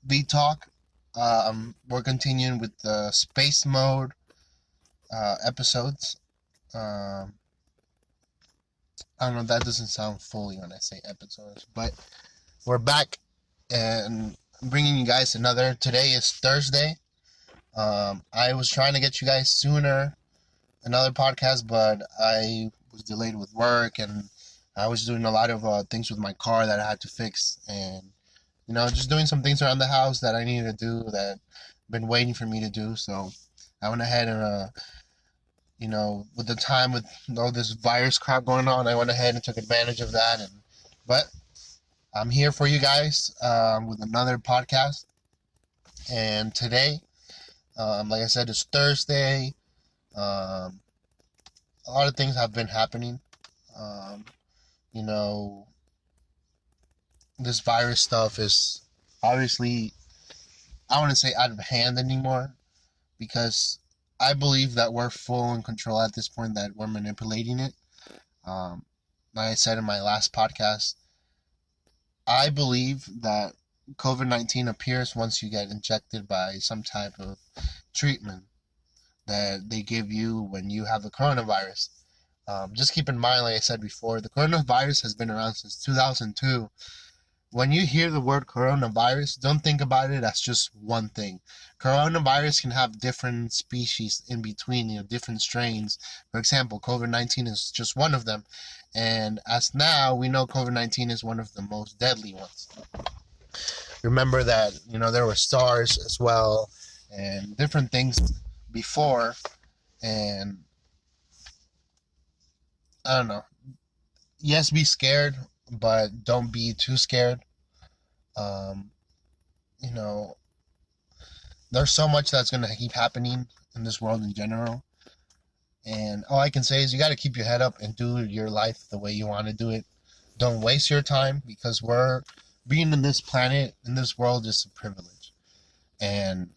Vtalk. We're continuing with the space mode episodes. Um, I don't know, that doesn't sound fully when I say episodes, but we're back and bringing you guys another. Today is Thursday. I was trying to get you guys sooner another podcast, but I was delayed with work and I was doing a lot of things with my car that I had to fix, and just doing some things around the house that I needed to do that been waiting for me to do. So I went ahead and with the time with all this virus crap going on, I went ahead and took advantage of that. But I'm here for you guys with another podcast. And today, like I said, it's Thursday. A lot of things have been happening. Um, you know, this virus stuff is obviously, I wouldn't say out of hand anymore, because I believe that we're full in control at this point, that we're manipulating it. Like I said in my last podcast, I believe that COVID-19 appears once you get injected by some type of treatment that they give you when you have the coronavirus. Just keep in mind, like I said before, the coronavirus has been around since 2002. When you hear the word coronavirus, don't think about it as just one thing. Coronavirus can have different species in between, different strains. For example, COVID-19 is just one of them. And as now, we know COVID-19 is one of the most deadly ones. Remember that, there were SARS as well and different things before. And I don't know. Yes, be scared, but don't be too scared. Um, you know, there's so much that's going to keep happening in this world in general. And all I can say is you got to keep your head up and do your life the way you want to do it. Don't waste your time, because being in this planet, in this world, is a privilege. And,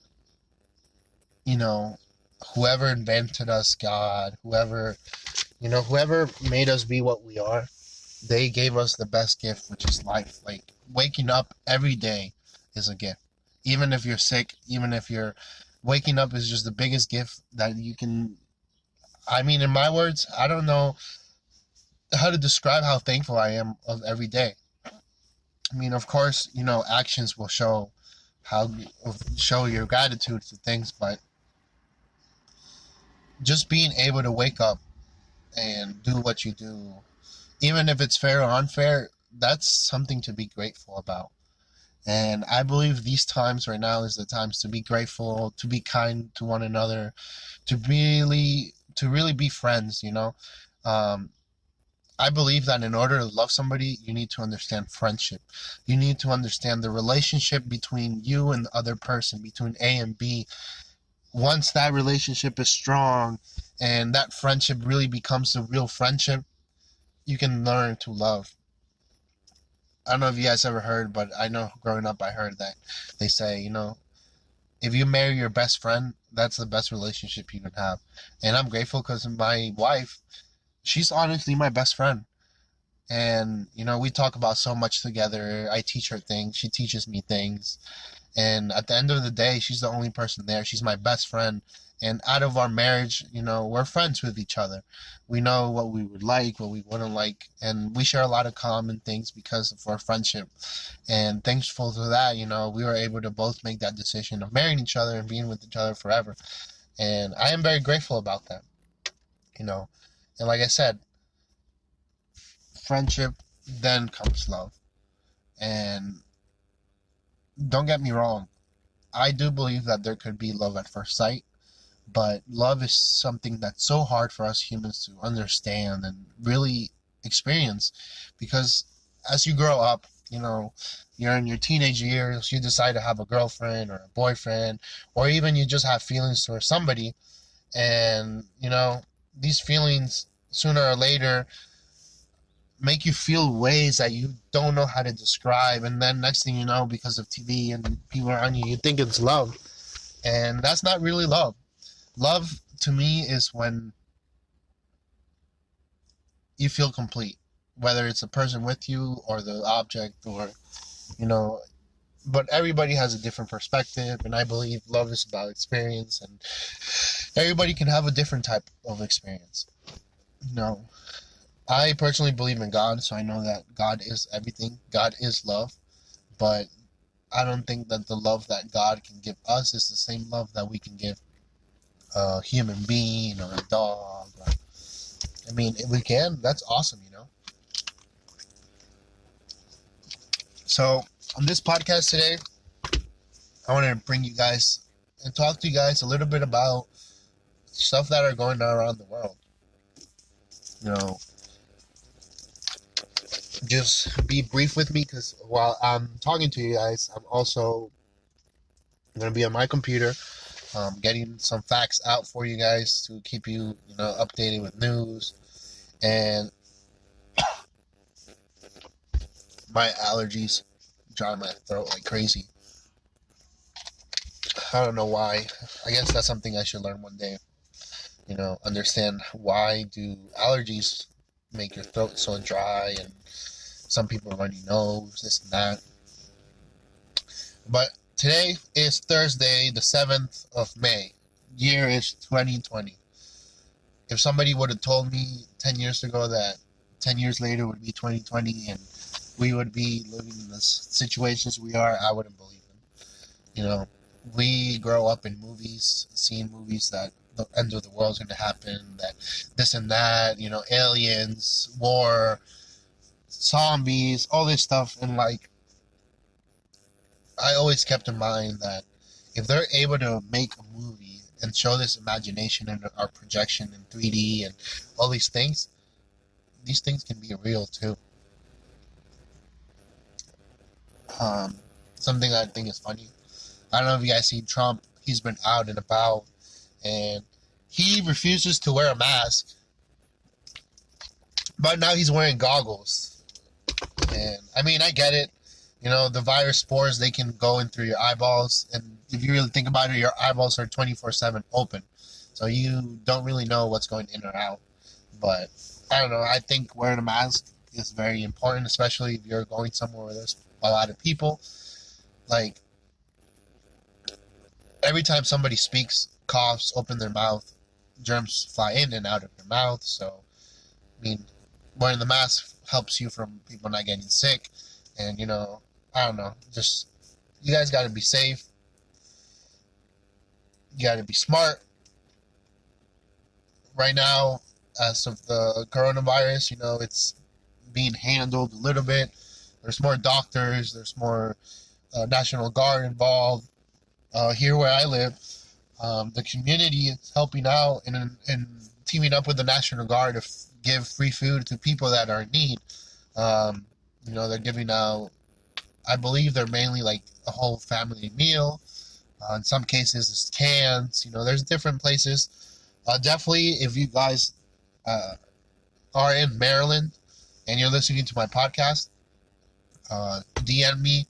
whoever invented us, God, whoever made us be what we are, they gave us the best gift, which is life. Like, waking up every day is a gift. Even if you're sick, even if you're waking up, is just the biggest gift that you can. I mean, in my words, I don't know how to describe how thankful I am of every day. I mean, of course, actions will show your gratitude to things, but just being able to wake up and do what you do, even if it's fair or unfair, that's something to be grateful about. And I believe these times right now is the times to be grateful, to be kind to one another, to really be friends. I believe that in order to love somebody, you need to understand friendship. You need to understand the relationship between you and the other person, between A and B. Once that relationship is strong and that friendship really becomes a real friendship, you can learn to love. I don't know if you guys ever heard, but I know growing up I heard that they say, if you marry your best friend, that's the best relationship you can have. And I'm grateful because my wife, she's honestly my best friend. And, we talk about so much together. I teach her things. She teaches me things. And at the end of the day, she's the only person there. She's my best friend. And out of our marriage, we're friends with each other. We know what we would like, what we wouldn't like, and we share a lot of common things because of our friendship. And thankful to that, we were able to both make that decision of marrying each other and being with each other forever. And I am very grateful about that. And like I said, friendship, then comes love. And don't get me wrong, I do believe that there could be love at first sight. But love is something that's so hard for us humans to understand and really experience, because as you grow up, you're in your teenage years, you decide to have a girlfriend or a boyfriend, or even you just have feelings for somebody, and these feelings sooner or later make you feel ways that you don't know how to describe, and then next thing you know, because of TV and people around you, you think it's love, and that's not really love. Love to me is when you feel complete, whether it's the person with you or the object, or, but everybody has a different perspective, and I believe love is about experience, and everybody can have a different type of experience. You know, I personally believe in God, so I know that God is everything. God is love, but I don't think that the love that God can give us is the same love that we can give a human being or a dog. I mean, if we can, that's awesome, you know? So, on this podcast today, I want to bring you guys and talk to you guys a little bit about stuff that are going on around the world. You know, just be brief with me because while I'm talking to you guys, I'm also going to be on my computer, getting some facts out for you guys to keep you, you know, updated with news. And my allergies dry my throat like crazy. I don't know why. I guess that's something I should learn one day. You know, understand why do allergies make your throat so dry, and some people runny nose, this and that. But today is Thursday, the 7th of May. Year is 2020. If somebody would have told me 10 years ago that 10 years later would be 2020 and we would be living in the situations we are, I wouldn't believe them. You know, we grow up in movies, seeing movies that the end of the world's going to happen, that this and that, you know, aliens, war, zombies, all this stuff. And like, I always kept in mind that if they're able to make a movie and show this imagination and our projection in 3D and all these things can be real too. Something I think is funny. I don't know if you guys seen Trump. He's been out and about, and he refuses to wear a mask, but now he's wearing goggles. And I mean, I get it. You know, the virus spores, they can go in through your eyeballs, and if you really think about it, your eyeballs are 24/7 open, so you don't really know what's going in or out. But I don't know. I think wearing a mask is very important, especially if you're going somewhere where there's a lot of people. Like, every time somebody speaks, coughs, open their mouth, germs fly in and out of your mouth. So, I mean, wearing the mask helps you from people not getting sick. And, you know, I don't know. Just, you guys got to be safe. You got to be smart. Right now, as of the coronavirus, you know, it's being handled a little bit. There's more doctors. There's more National Guard involved. Here where I live, the community is helping out and teaming up with the National Guard to give free food to people that are in need. You know, they're giving out, I believe they're mainly like a whole family meal. In some cases, it's cans. You know, there's different places. Definitely, if you guys are in Maryland and you're listening to my podcast, DM me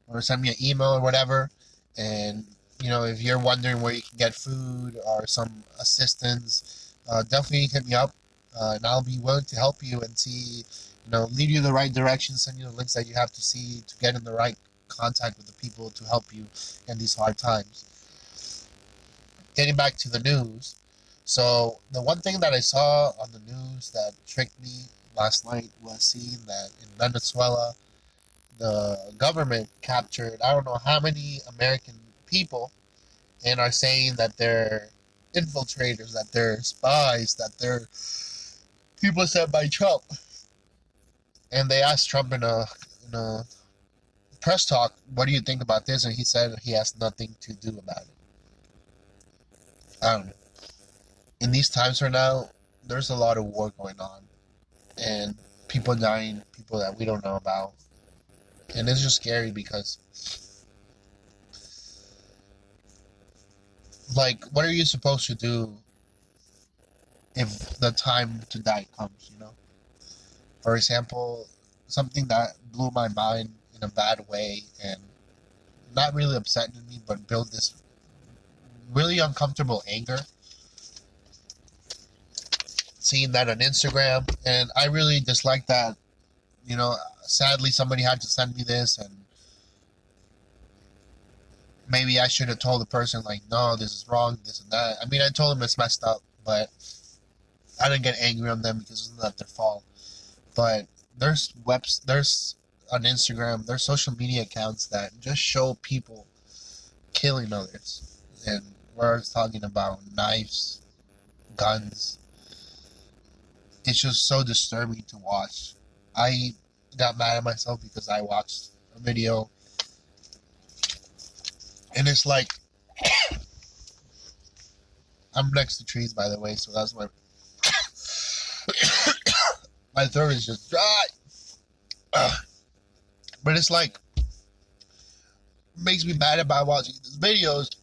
or send me an email or whatever. And, you know, if you're wondering where you can get food or some assistance, definitely hit me up. And I'll be willing to help you and see, you know, lead you in the right direction, send you the links that you have to see to get in the right contact with the people to help you in these hard times. Getting back to the news. So the one thing that I saw on the news that tricked me last night was seeing that in Venezuela, the government captured I don't know how many American people and are saying that they're infiltrators, that they're spies, that they're people sent by Trump. And they asked Trump in a press talk, what do you think about this? And he said he has nothing to do about it. I don't know. In these times right now, there's a lot of war going on. And people dying, people that we don't know about. And it's just scary because, like, what are you supposed to do if the time to die comes, you know? For example, something that blew my mind in a bad way and not really upsetting me, but built this really uncomfortable anger. Seeing that on Instagram, and I really dislike that. You know, sadly, somebody had to send me this, and maybe I should have told the person, like, no, this is wrong, this and that. I mean, I told them it's messed up, but I didn't get angry on them because it's not their fault. But there's on Instagram, there's social media accounts that just show people killing others. And we're talking about knives, guns. It's just so disturbing to watch. I got mad at myself because I watched a video, and it's like, I'm next to trees, by the way, so that's why my throat is just dry. But it's like, makes me mad about watching these videos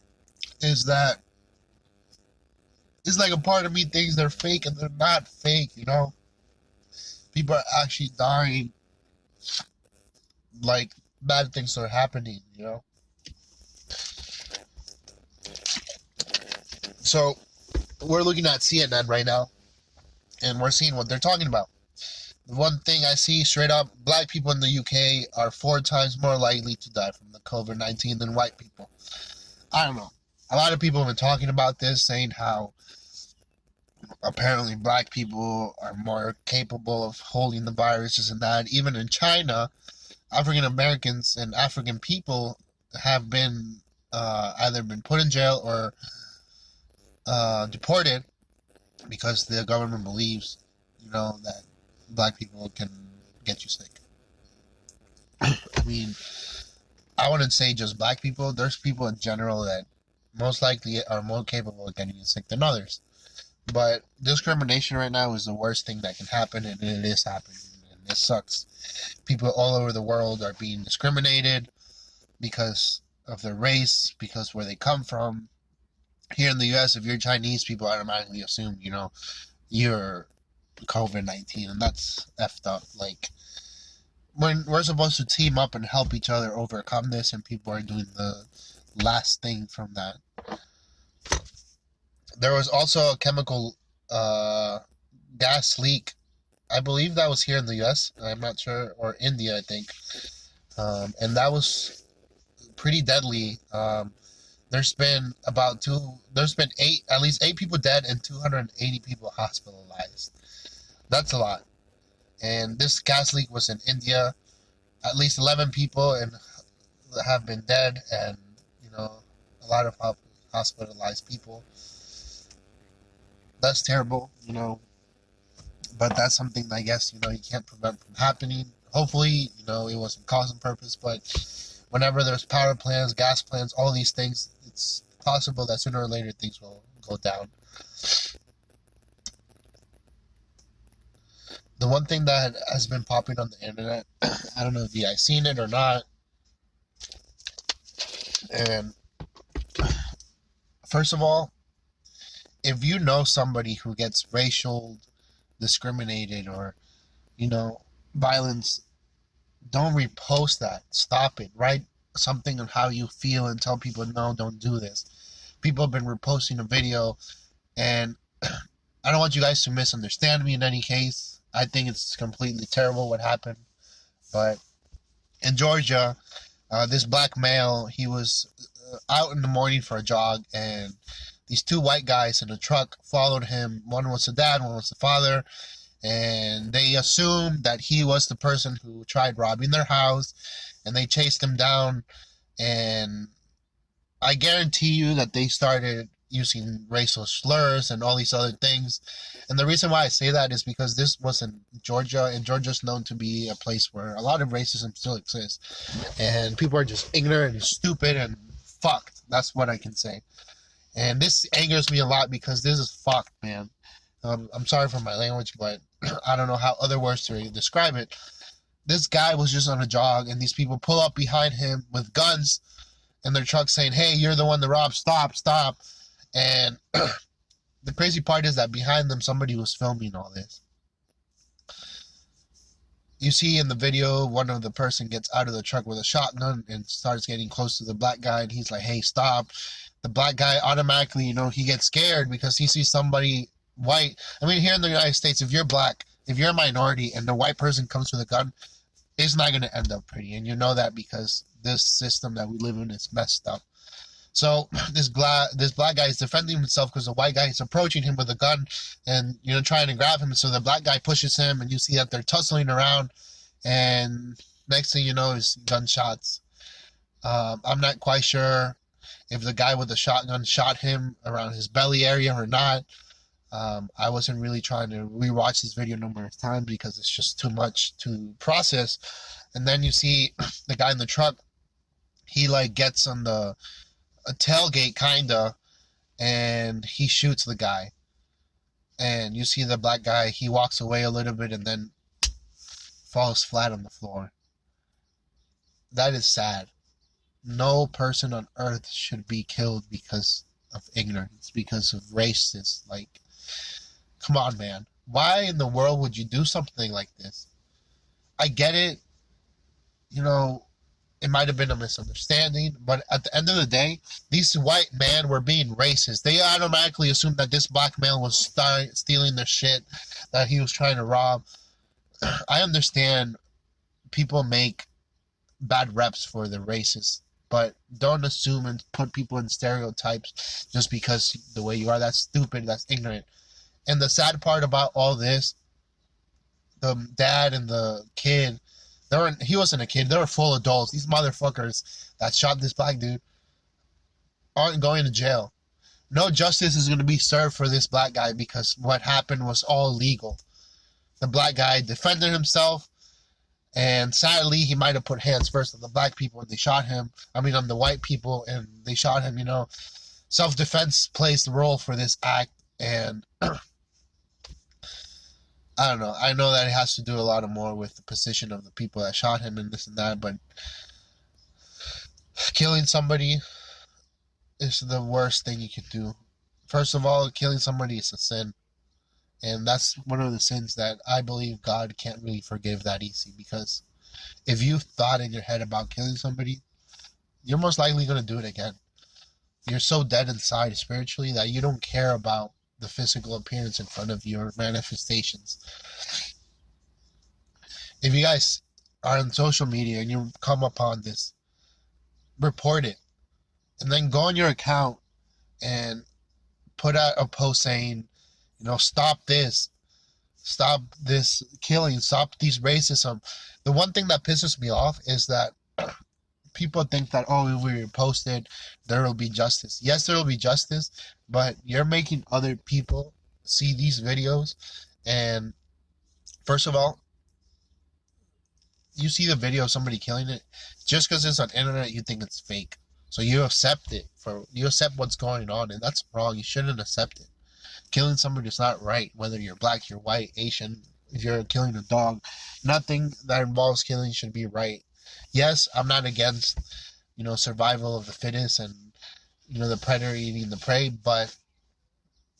is that it's like a part of me thinks they're fake, and they're not fake, you know? People are actually dying. Like, bad things are happening, you know? So, we're looking at CNN right now, and we're seeing what they're talking about. The one thing I see straight up, black people in the UK are 4 times more likely to die from the COVID-19 than white people. I don't know. A lot of people have been talking about this, saying how apparently black people are more capable of holding the viruses and that. Even in China, African Americans and African people have been either been put in jail or deported because the government believes, you know, that black people can get you sick. I mean, I wouldn't say just black people. There's people in general that most likely are more capable of getting you sick than others. But discrimination right now is the worst thing that can happen, and it is happening, and it sucks. People all over the world are being discriminated because of their race, because where they come from. Here in the U.S., if you're Chinese, people automatically assume, you know, you're COVID-19, and that's effed up. Like, when we're supposed to team up and help each other overcome this, and people are doing the last thing from that. There was also a chemical gas leak. I believe that was here in the U.S. I'm not sure, or India, I think. And that was pretty deadly. There's been at least 8 people dead and 280 people hospitalized. That's a lot. And this gas leak was in India. At least 11 people have been dead, and, you know, a lot of hospitalized people. That's terrible, you know. But that's something, I guess, you know, you can't prevent from happening. Hopefully, you know, it wasn't caused on purpose, but whenever there's power plants, gas plants, all these things, it's possible that sooner or later things will go down. The one thing that has been popping on the internet, I don't know if you guys seen it or not, and first of all, if you know somebody who gets racial discriminated or, you know, violence, don't repost that. Stop it. Write something on how you feel and tell people, no, don't do this. People have been reposting a video, and I don't want you guys to misunderstand me in any case. I think it's completely terrible what happened. But in Georgia, this black male, he was out in the morning for a jog, and these 2 white guys in a truck followed him. One was the dad, one was the father, and they assumed that he was the person who tried robbing their house, and they chased him down, and I guarantee you that they started using racial slurs and all these other things. And the reason why I say that is because this was in Georgia, and Georgia's known to be a place where a lot of racism still exists, and people are just ignorant and stupid and fucked. That's what I can say. And this angers me a lot because this is fucked, man. I'm sorry for my language, but I don't know how other words to describe it. This guy was just on a jog, and these people pull up behind him with guns in their truck saying, hey, you're the one to rob, stop, stop. And the crazy part is that behind them, somebody was filming all this. You see in the video, one of the person gets out of the truck with a shotgun and starts getting close to the black guy, and he's like, hey, stop. The black guy automatically, you know, he gets scared because he sees somebody white. I mean, here in the United States, if you're black, if you're a minority and the white person comes with a gun, it's not going to end up pretty. And you know that because this system that we live in is messed up. So this black guy is defending himself because the white guy is approaching him with a gun and, you know, trying to grab him. So the black guy pushes him, and you see that they're tussling around, and next thing you know is gunshots. I'm not quite sure if the guy with the shotgun shot him around his belly area or not. I wasn't really trying to rewatch this video numerous times because it's just too much to process. And then you see the guy in the truck, he like gets on a tailgate kinda, and he shoots the guy. And you see the black guy, he walks away a little bit and then falls flat on the floor. That is sad. No person on earth should be killed because of ignorance, because of races. Like, come on, man. Why in the world would you do something like this? I get it. You know, it might have been a misunderstanding, but at the end of the day, these white men were being racist. They automatically assumed that this black man was stealing their shit, that he was trying to rob. I understand people make bad reps for the racist, but don't assume and put people in stereotypes just because the way you are. That's stupid. That's ignorant. And the sad part about all this, the dad and the kid, he wasn't a kid. They were full adults. These motherfuckers that shot this black dude aren't going to jail. No justice is going to be served for this black guy because what happened was all legal. The black guy defended himself, and sadly, he might have put hands first on the black people and they shot him. I mean, on the white people, and they shot him, you know. Self-defense plays the role for this act, and I don't know. I know that it has to do a lot more with the position of the people that shot him and this and that, but killing somebody is the worst thing you can do. First of all, killing somebody is a sin. And that's one of the sins that I believe God can't really forgive that easy, because if you thought in your head about killing somebody, you're most likely going to do it again. You're so dead inside spiritually that you don't care about the physical appearance in front of you or manifestations. If you guys are on social media and you come upon this, report it. And then go on your account and put out a post saying, you know, stop this killing, stop these racism. The one thing that pisses me off is that people think that, oh, if we post it, there will be justice. Yes, there will be justice, but you're making other people see these videos, and first of all, you see the video of somebody killing it, just because it's on the internet, you think it's fake. So you accept what's going on, and that's wrong. You shouldn't accept it. Killing somebody is not right, whether you're black, you're white, Asian, if you're killing a dog. Nothing that involves killing should be right. Yes, I'm not against, you know, survival of the fittest and, you know, the predator eating the prey, but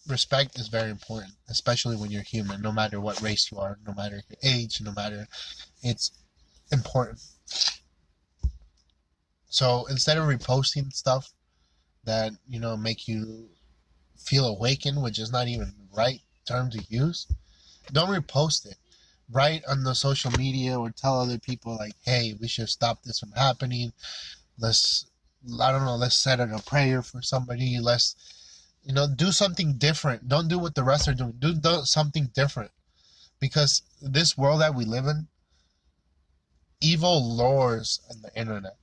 respect is very important, especially when you're human, no matter what race you are, no matter your age, no matter, it's important. So instead of reposting stuff that, you know, make you feel awakened, which is not even the right term to use, don't repost it. Write on the social media or tell other people, like, hey, we should stop this from happening. Let's set in a prayer for somebody. Let's, you know, do something different. Don't do what the rest are doing. Do something different. Because this world that we live in, evil lures on the internet.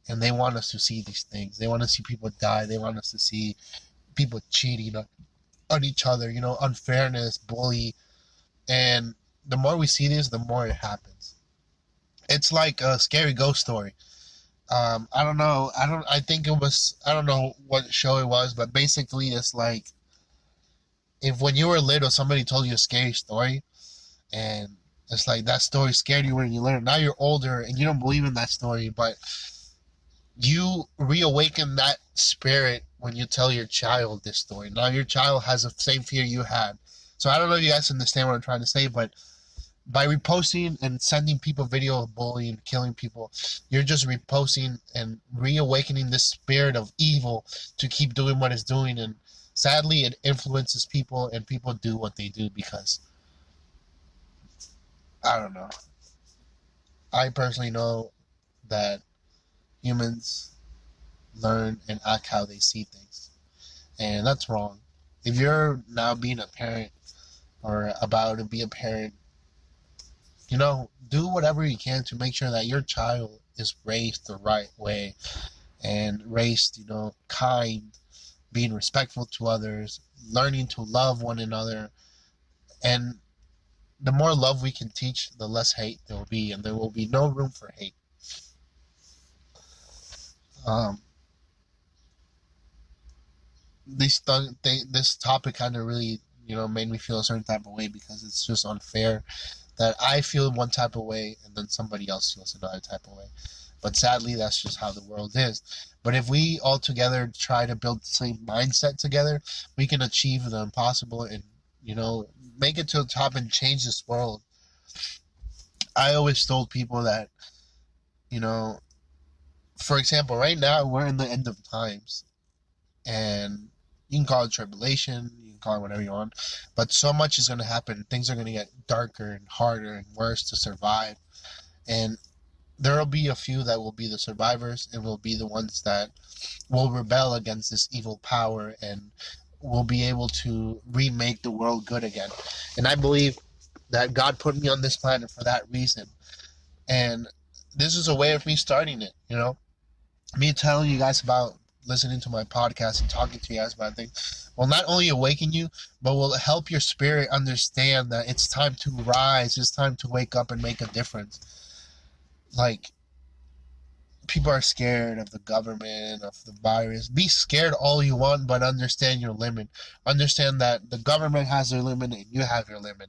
And they want us to see these things. They want to see people die. They want us to see people cheating on each other, you know, unfairness, bully. And the more we see this, the more it happens. It's like a scary ghost story. I don't know. I don't know what show it was, but basically it's like, if when you were little, somebody told you a scary story, and it's like that story scared you when you learned. Now you're older and you don't believe in that story, but you reawaken that spirit when you tell your child this story. Now your child has the same fear you had. So I don't know if you guys understand what I'm trying to say, but by reposting and sending people video of bullying, killing people, you're just reposting and reawakening this spirit of evil to keep doing what it's doing. And sadly, it influences people, and people do what they do because, I don't know. I personally know that humans learn and act how they see things. And that's wrong. If you're now being a parent or about to be a parent, do whatever you can to make sure that your child is raised the right way and raised, kind, being respectful to others, learning to love one another. And the more love we can teach, the less hate there will be, and there will be no room for hate. This topic kind of really, made me feel a certain type of way, because it's just unfair that I feel one type of way and then somebody else feels another type of way. But sadly, that's just how the world is. But if we all together try to build the same mindset together, we can achieve the impossible and, make it to the top and change this world. I always told people that, for example, right now we're in the end of times. And you can call it tribulation, you can call it whatever you want, but so much is going to happen. Things are going to get darker and harder and worse to survive. And there will be a few that will be the survivors and will be the ones that will rebel against this evil power and will be able to remake the world good again. And I believe that God put me on this planet for that reason. And this is a way of me starting it, me telling you guys about listening to my podcast and talking to you guys about things will not only awaken you, but will help your spirit understand that it's time to rise, it's time to wake up and make a difference. Like, people are scared of the government, of the virus. Be scared all you want, but understand your limit. Understand that the government has their limit and you have your limit.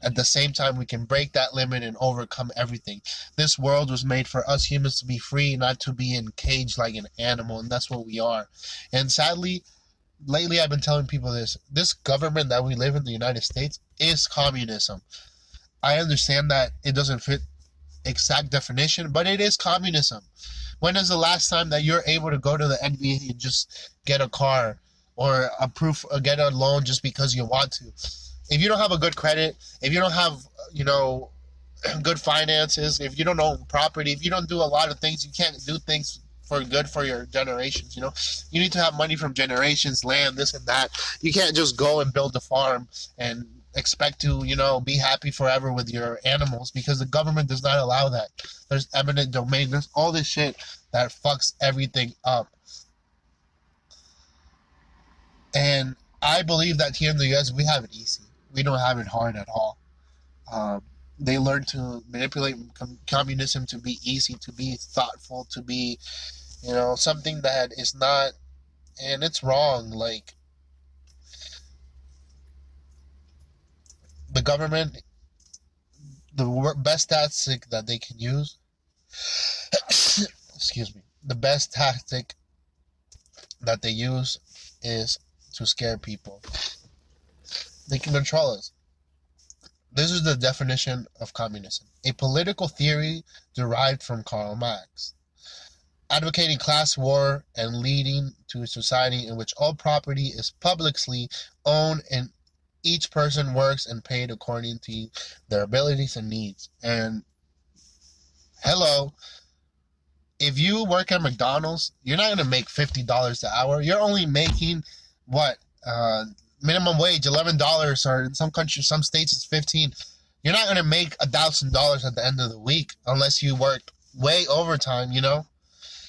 At the same time, we can break that limit and overcome everything. This world was made for us humans to be free, not to be in a cage like an animal, and that's what we are. And sadly, lately I've been telling people this. This government that we live in, the United States, is communism. I understand that it doesn't fit exact definition, but it is communism. When is the last time that you're able to go to the NBA and just get a car or get a loan just because you want to? If you don't have a good credit, if you don't have, good finances, if you don't own property, if you don't do a lot of things, you can't do things for good for your generations, You need to have money from generations, land, this and that. You can't just go and build a farm and expect to, be happy forever with your animals, because the government does not allow that. There's eminent domain. There's all this shit that fucks everything up. And I believe that here in the U.S., we have it easy. We don't have it hard at all. They learn to manipulate communism to be easy, to be thoughtful, to be, something that is not, and it's wrong. Like, the government, the best tactic that they can use, excuse me, the best tactic that they use is to scare people. They can control us. This is the definition of communism: a political theory derived from Karl Marx, advocating class war and leading to a society in which all property is publicly owned and each person works and paid according to their abilities and needs. And hello, if you work at McDonald's, you're not going to make $50 an hour. You're only making, minimum wage, $11, or in some countries, some states, it's $15. You're not going to make $1,000 at the end of the week unless you work way overtime, You're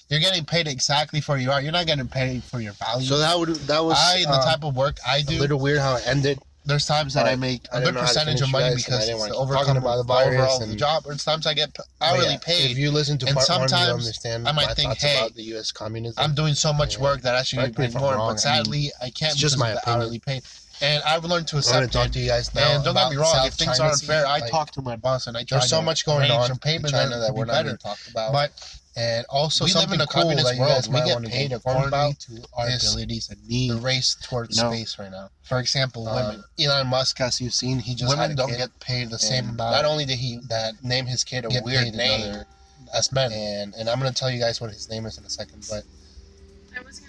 getting paid exactly for your art. You're not getting paid for your value. So that was the type of work I do. A little weird how it ended. There's times that I make a good percentage of money because it's the overcome about the overall of the job. There's times I get hourly paid. If you listen to part one, you'll understand I might think, hey, about the U.S. communism. I'm doing so much work that I should get paid more, but sadly, I can't because of the hourly pay. And I've learned to accept it. Talk to you guys now. And don't get me wrong, if things aren't fair, I talk to my boss and I try to there's so much going on in payment China that we're not going to talk about. But and also we live in a communist world. We get paid according to our abilities and needs. The race towards space right now. For example, women. Elon Musk, as you've seen, he just women don't get paid the same amount. Not only did he name his kid a weird name as men, and I'm going to tell you guys what his name is in a second, but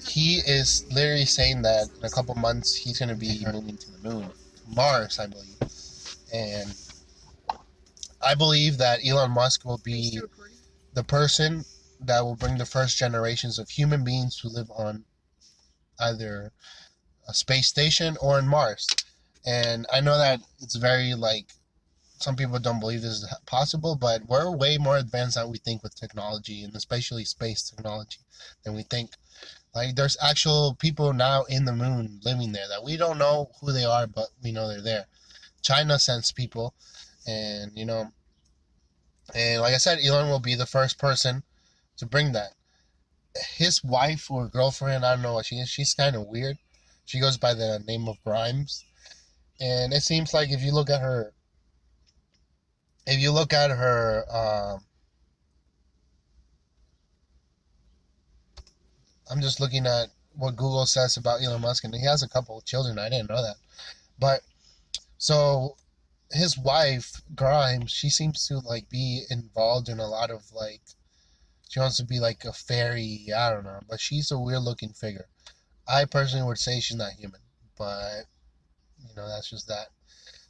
he is literally saying that in a couple months he's going to be moving to the moon, Mars, I believe. And I believe that Elon Musk will be the person that will bring the first generations of human beings to live on either a space station or in Mars. And I know that it's very like some people don't believe this is possible, but we're way more advanced than we think with technology, and especially space technology, than we think. Like there's actual people now in the moon living there that we don't know who they are, but we know they're there. China sends people, and and like I said, Elon will be the first person to bring that. His wife or girlfriend, I don't know what she is. She's kind of weird. She goes by the name of Grimes, and it seems like if you look at her, I'm just looking at what Google says about Elon Musk, and he has a couple of children. I didn't know that, but so his wife Grimes, she seems to like be involved in a lot of like. She wants to be like a fairy. I don't know, but she's a weird looking figure. I personally would say she's not human, but that's just that.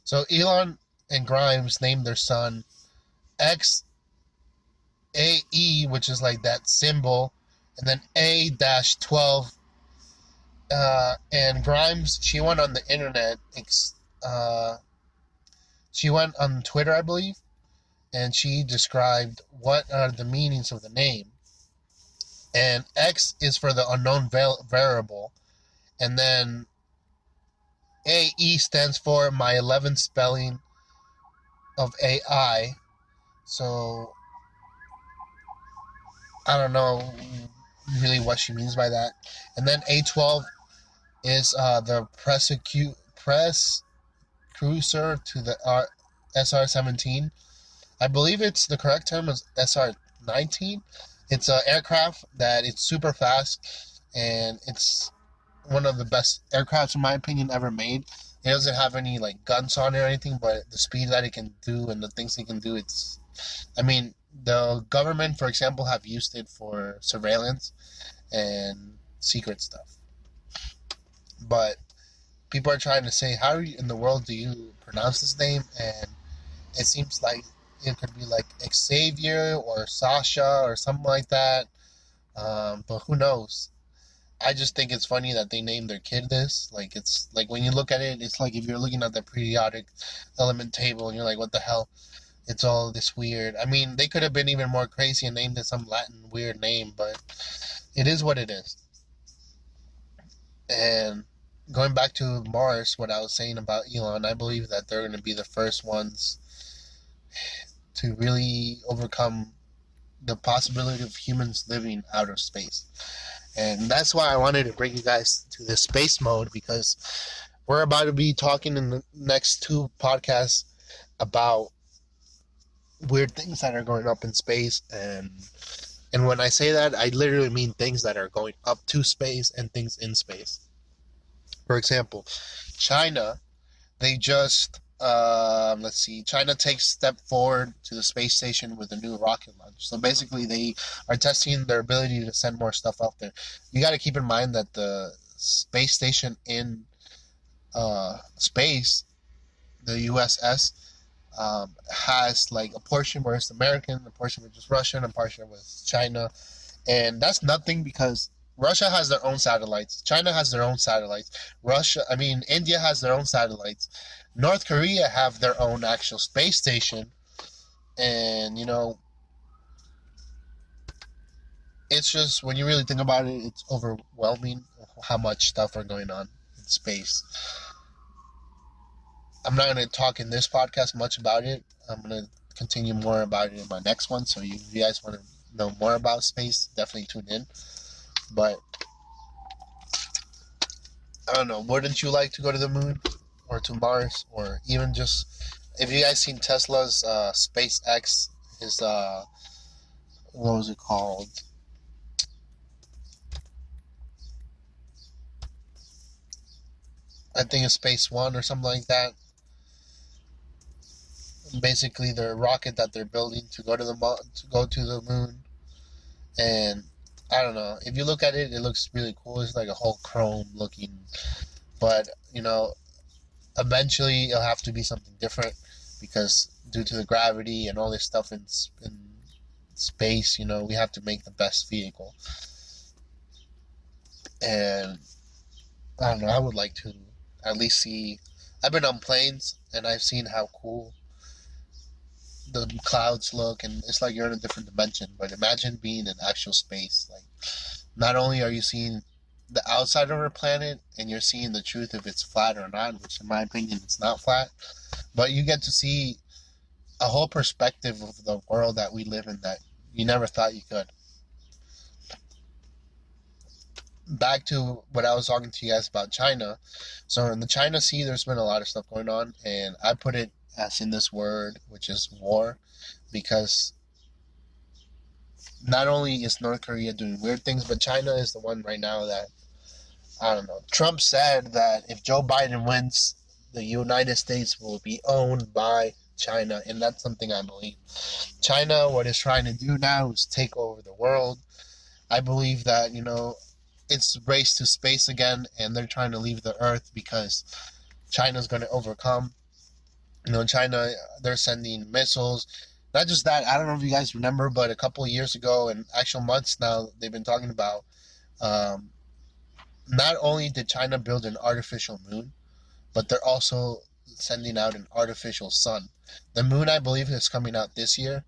So Elon and Grimes named their son XAE, which is like that symbol, and then A-12. And Grimes, she went on the internet. She went on Twitter, I believe, and she described what are the meanings of the name. And X is for the unknown variable, and then AE stands for my 11th spelling of AI. So I don't know really what she means by that. And then A12 is the press cruiser to the SR-17. I believe it's the correct term is SR-19. It's an aircraft that it's super fast, and it's one of the best aircrafts in my opinion ever made. It doesn't have any like guns on it or anything, but the speed that it can do and the things it can do, the government, for example, have used it for surveillance and secret stuff. But people are trying to say, how in the world do you pronounce this name? And it seems like it could be like Xavier or Sasha or something like that. But who knows? I just think it's funny that they named their kid this. Like, it's like when you look at it, it's like if you're looking at the periodic element table and you're like, what the hell? It's all this weird. I mean, they could have been even more crazy and named it some Latin weird name, but it is what it is. And going back to Mars, what I was saying about Elon, I believe that they're going to be the first ones to really overcome the possibility of humans living out of space. And that's why I wanted to bring you guys to this space mode, because we're about to be talking in the next 2 podcasts about weird things that are going up in space. And when I say that, I literally mean things that are going up to space and things in space. For example, China, they just China takes step forward to the space station with a new rocket launch. So basically, they are testing their ability to send more stuff out there. You got to keep in mind that the space station in space, the USS, has like a portion where it's American, a portion where it's Russian, a portion where it's China, and that's nothing because Russia has their own satellites. China has their own satellites. India has their own satellites. North Korea have their own actual space station. And, it's just, when you really think about it, it's overwhelming how much stuff are going on in space. I'm not going to talk in this podcast much about it. I'm going to continue more about it in my next one. So if you guys want to know more about space, definitely tune in. But I don't know, wouldn't you like to go to the moon or to Mars, or even just, if you guys seen Tesla's SpaceX, his what was it called? I think it's Space One or something like that. Basically, the rocket that they're building to go to the moon, and I don't know. If you look at it, it looks really cool. It's like a whole chrome looking, but eventually it'll have to be something different because due to the gravity and all this stuff in space, we have to make the best vehicle. And I don't know, I would like to at least see. I've been on planes and I've seen how cool the clouds look, and it's like you're in a different dimension. But imagine being in actual space. Like, not only are you seeing the outside of our planet and you're seeing the truth if it's flat or not, which in my opinion it's not flat, but you get to see a whole perspective of the world that we live in that you never thought you could. Back to what I was talking to you guys about China. So in the China Sea, there's been a lot of stuff going on, and I put it as in this word, which is war, because not only is North Korea doing weird things, but China is the one right now that, I don't know. Trump said that if Joe Biden wins, the United States will be owned by China, and that's something I believe. China, what it's trying to do now is take over the world. I believe that, it's race to space again, and they're trying to leave the Earth because China's going to overcome. China, they're sending missiles. Not just that, I don't know if you guys remember, but a couple of years ago, and actual months now, they've been talking about not only did China build an artificial moon, but they're also sending out an artificial sun. The moon, I believe, is coming out this year,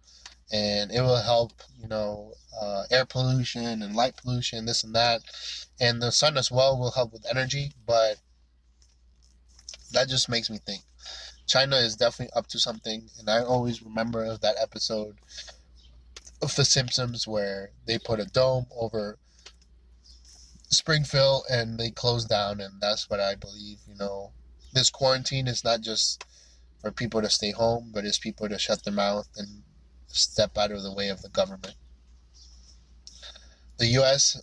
and it will help, air pollution and light pollution, this and that. And the sun as well will help with energy, but that just makes me think. China is definitely up to something, and I always remember of that episode of The Simpsons where they put a dome over Springfield and they closed down, and that's what I believe. This quarantine is not just for people to stay home, but it's people to shut their mouth and step out of the way of the government. The U.S.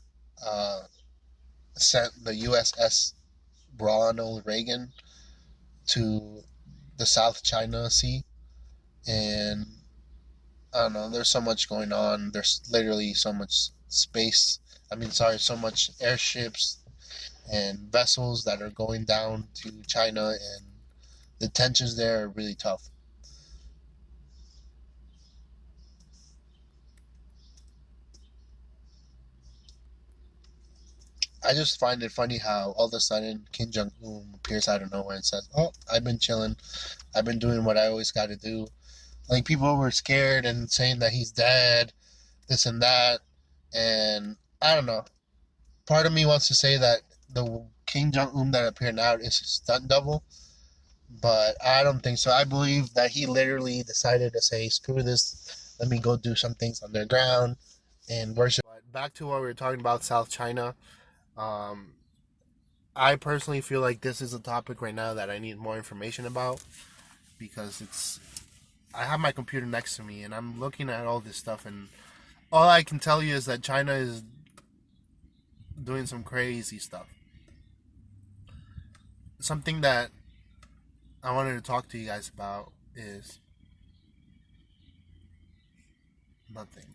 Sent the USS Ronald Reagan to the South China Sea, and I don't know, there's so much going on. There's literally so much so much airships and vessels that are going down to China, and the tensions there are really tough. I just find it funny how all of a sudden Kim Jong-un appears out of nowhere and says, "Oh, I've been chilling. I've been doing what I always got to do." Like, people were scared and saying that he's dead, this and that, and I don't know. Part of me wants to say that the Kim Jong-un that appeared now is a stunt double, but I don't think so. I believe that he literally decided to say, "Screw this, let me go do some things underground and worship." But back to what we were talking about, South China. Um, I personally feel like this is a topic right now that I need more information about, because I have my computer next to me and I'm looking at all this stuff, and all I can tell you is that China is doing some crazy stuff. Something that I wanted to talk to you guys about is nothing,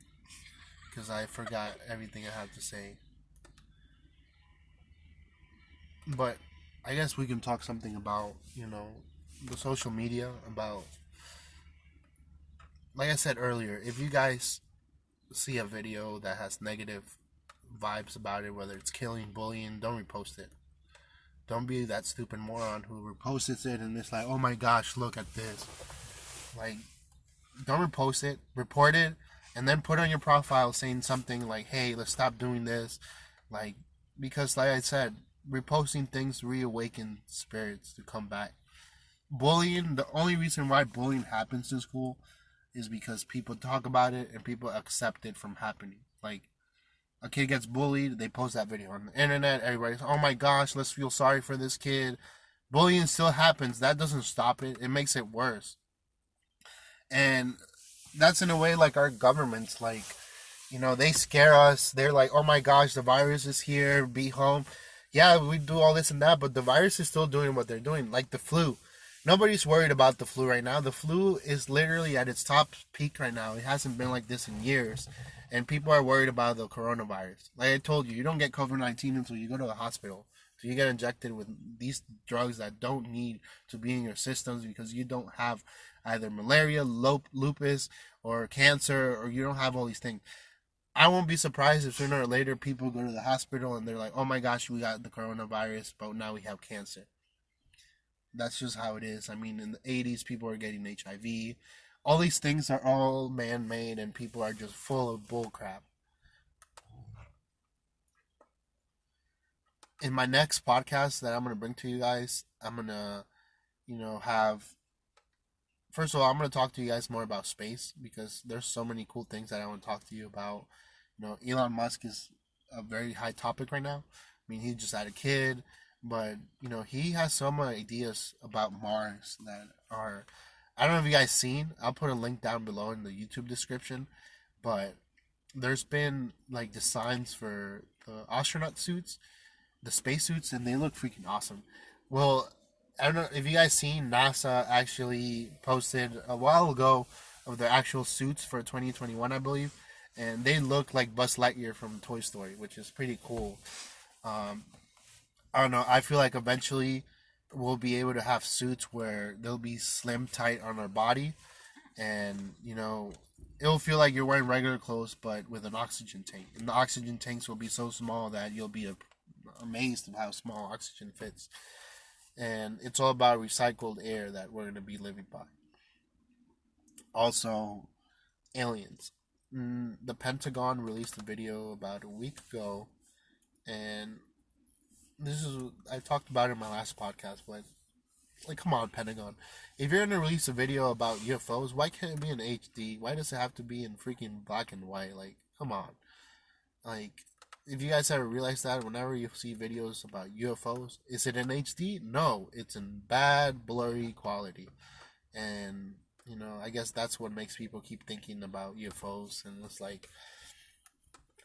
because I forgot everything I had to say. But I guess we can talk something about, the social media, about, like I said earlier, if you guys see a video that has negative vibes about it, whether it's killing, bullying, don't repost it. Don't be that stupid moron who reposts it and it's like, "Oh my gosh, look at this." Like, don't repost it, report it, and then put on your profile saying something like, "Hey, let's stop doing this." Like, because like I said, reposting things reawaken spirits to come back. Bullying, the only reason why bullying happens in school is because people talk about it and people accept it from happening. Like, a kid gets bullied, they post that video on the internet, everybody's, "Oh my gosh, let's feel sorry for this kid." Bullying still happens. That doesn't stop it. It makes it worse. And that's in a way like our governments, like, they scare us. They're like, "Oh my gosh, the virus is here, be home." Yeah, we do all this and that, but the virus is still doing what they're doing. Like the flu. Nobody's worried about the flu right now. The flu is literally at its top peak right now. It hasn't been like this in years. And people are worried about the coronavirus. Like I told you, you don't get COVID-19 until you go to the hospital So you get injected with these drugs that don't need to be in your systems because you don't have either malaria, lupus, or cancer, or you don't have all these things. I won't be surprised if sooner or later people go to the hospital and they're like, oh my gosh, we got the coronavirus, but now we have cancer. That's just how it is. I mean, in the 80s, people are getting HIV. All these things are all man made, and people are just full of bullcrap. In my next podcast that I'm going to bring to you guys, I'm going to, have. First of all, I'm going to talk to you guys more about space because there's so many cool things that I want to talk to you about. Elon Musk is a very high topic right now. I mean, he just had a kid, but he has some ideas about Mars that are. I don't know if you guys seen. I'll put a link down below in the YouTube description, but there's been like designs for the astronaut suits, the spacesuits, and they look freaking awesome. Well, I don't know if you guys seen NASA actually posted a while ago of their actual suits for 2021, I believe, and they look like Buzz Lightyear from Toy Story, which is pretty cool. Um, I don't know. I feel like eventually we'll be able to have suits where they'll be slim tight on our body, and it'll feel like you're wearing regular clothes but with an oxygen tank. And the oxygen tanks will be so small that you'll be amazed at how small oxygen fits. And it's all about recycled air that we're going to be living by. Also, aliens. The Pentagon released a video about a week ago, and this is I talked about it in my last podcast, but like, come on, Pentagon. If you're gonna release a video about UFOs, why can't it be in HD? Why does it have to be in freaking black and white? Like, come on. Like, if you guys ever realized that, whenever you see videos about UFOs, is it in HD? No, it's in bad, blurry quality. And, I guess that's what makes people keep thinking about UFOs. And it's like,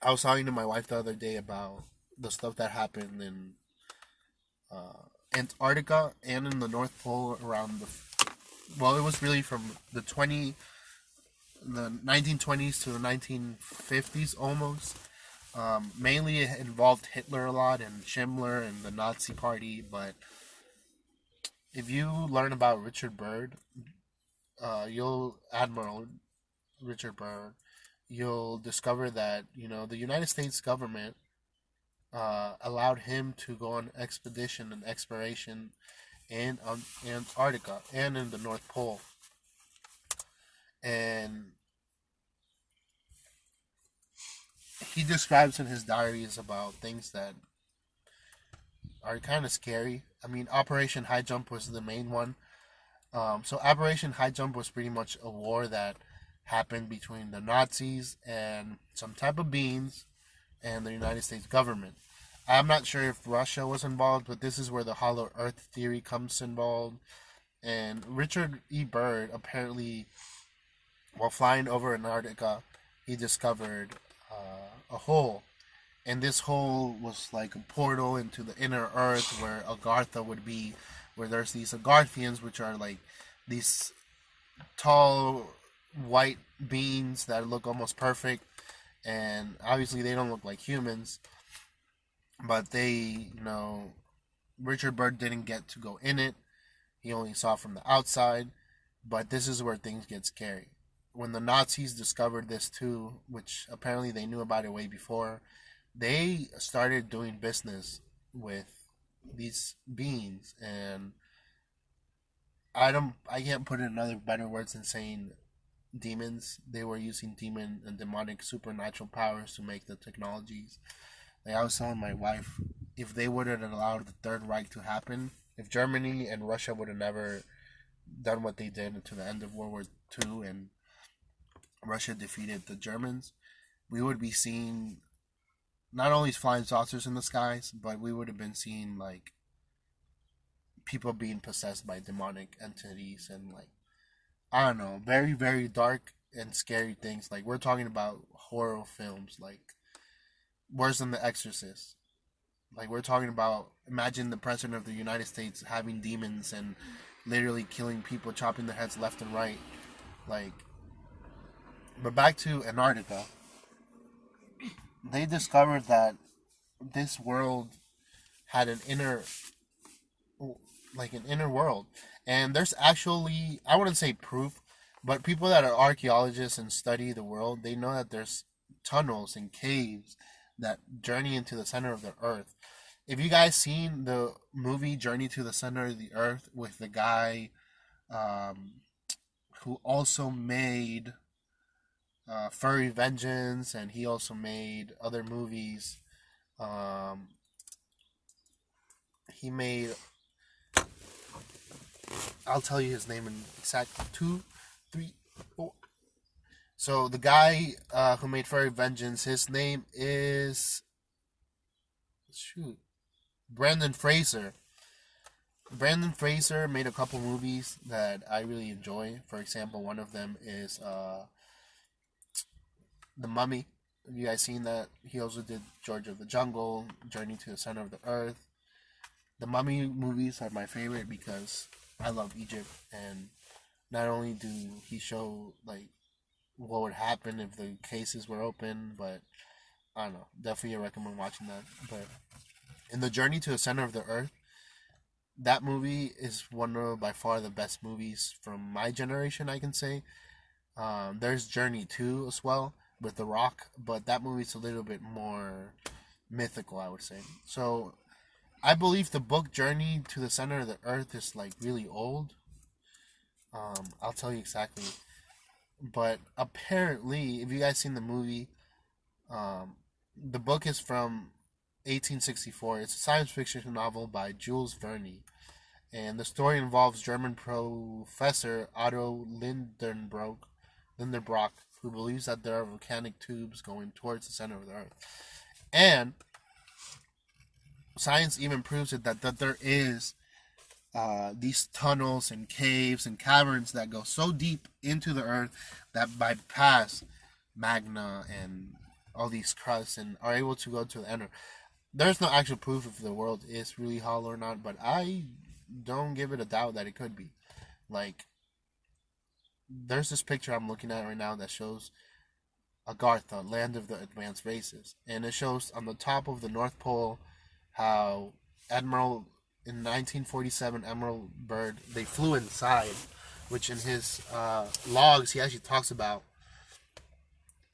I was talking to my wife the other day about the stuff that happened in Antarctica and in the North Pole around it was really from the 1920s to the 1950s almost. Mainly it involved Hitler a lot and Schindler and the Nazi Party, but if you learn about Admiral Richard Byrd, you'll discover that the United States government allowed him to go on expedition and exploration in Antarctica and in the North Pole. And he describes in his diaries about things that are kind of scary. I mean, Operation Highjump was the main one. So Operation Highjump was pretty much a war that happened between the Nazis and some type of beings and the United States government. I'm not sure if Russia was involved, but this is where the hollow earth theory comes involved. And Richard E. Byrd apparently, while flying over Antarctica, he discovered a hole. And this hole was like a portal into the inner earth where Agartha would be, where there's these Agarthians, which are like these tall white beings that look almost perfect. And obviously they don't look like humans. But they, Richard Byrd didn't get to go in it. He only saw from the outside. But this is where things get scary. When the Nazis discovered this too, which apparently they knew about it way before, they started doing business with these beings, and I can't put in other better words than saying demons. They were using demon and demonic supernatural powers to make the technologies. Like I was telling my wife, if they would have allowed the Third Reich to happen, if Germany and Russia would have never done what they did to the end of World War II and Russia defeated the Germans, we would be seeing not only flying saucers in the skies, but we would have been seeing like people being possessed by demonic entities and like, I don't know, very, very dark and scary things. Like we're talking about horror films like worse than The Exorcist. Like we're talking about, imagine the president of the United States having demons and literally killing people, chopping their heads left and right. Like, but back to Antarctica. They discovered that this world had an inner world. And there's actually, I wouldn't say proof, but people that are archaeologists and study the world, they know that there's tunnels and caves that journey into the center of the earth. If you guys seen the movie Journey to the Center of the Earth with the guy who also made Furry Vengeance, and he also made other movies. Um, he made, I'll tell you his name in exact 2, 3, 4. So the guy who made Furry Vengeance, his name is Brandon Fraser. Brandon Fraser made a couple movies that I really enjoy. For example, one of them is The Mummy. Have you guys seen that? He also did George of the Jungle, Journey to the Center of the Earth. The Mummy movies are my favorite because I love Egypt, and not only do he show like what would happen if the cases were open, but I don't know. Definitely recommend watching that. But in the Journey to the Center of the Earth, that movie is one of by far the best movies from my generation, I can say. There's Journey 2 as well with The Rock, but that movie's a little bit more mythical, I would say. So I believe the book Journey to the Center of the Earth is like really old. I'll tell you exactly. But apparently, if you guys seen the movie, the book is from 1864. It's a science fiction novel by Jules Verne. And the story involves German professor Otto Lindenbrock, who believes that there are volcanic tubes going towards the center of the Earth. And science even proves it that there is these tunnels and caves and caverns that go so deep into the Earth that bypass magma and all these crusts and are able to go to the end. There's no actual proof if the world is really hollow or not, but I don't give it a doubt that it could be. Like, there's this picture I'm looking at right now that shows Agartha, land of the advanced races, and it shows on the top of the North Pole how in 1947, Admiral Byrd, they flew inside, which in his logs he actually talks about.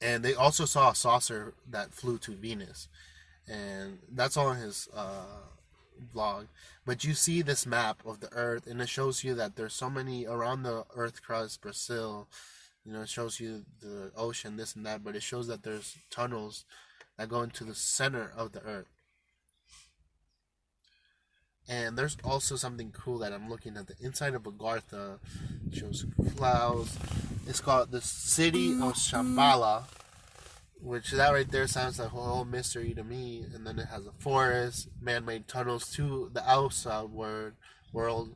And they also saw a saucer that flew to Venus, and that's all in his vlog. But you see this map of the Earth, and it shows you that there's so many around the Earth crust, Brazil. It shows you the ocean, this and that, but it shows that there's tunnels that go into the center of the Earth. And there's also something cool that I'm looking at. The inside of Agartha shows clouds. It's called the City of Shambhala, which that right there sounds like a whole mystery to me. And then it has a forest, man-made tunnels to the outside world.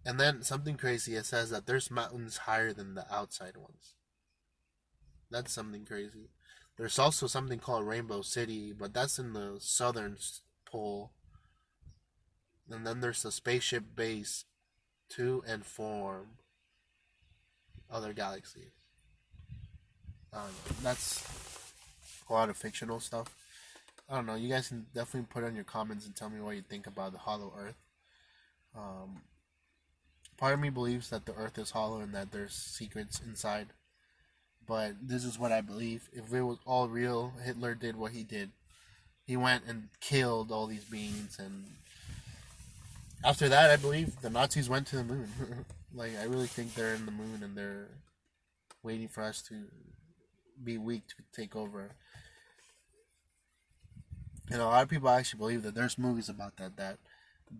And then something crazy, it says that there's mountains higher than the outside ones. That's something crazy. There's also something called Rainbow City, but that's in the southern pole. And then there's the Spaceship base to inform other galaxies. That's a lot of fictional stuff. I don't know. You guys can definitely put on your comments and tell me what you think about the hollow Earth. Part of me believes that the Earth is hollow and that there's secrets inside. But this is what I believe. If it was all real, Hitler did what he did. He went and killed all these beings, and after that, I believe the Nazis went to the moon. Like, I really think they're in the moon and they're waiting for us to be weak to take over. And a lot of people actually believe that there's movies about that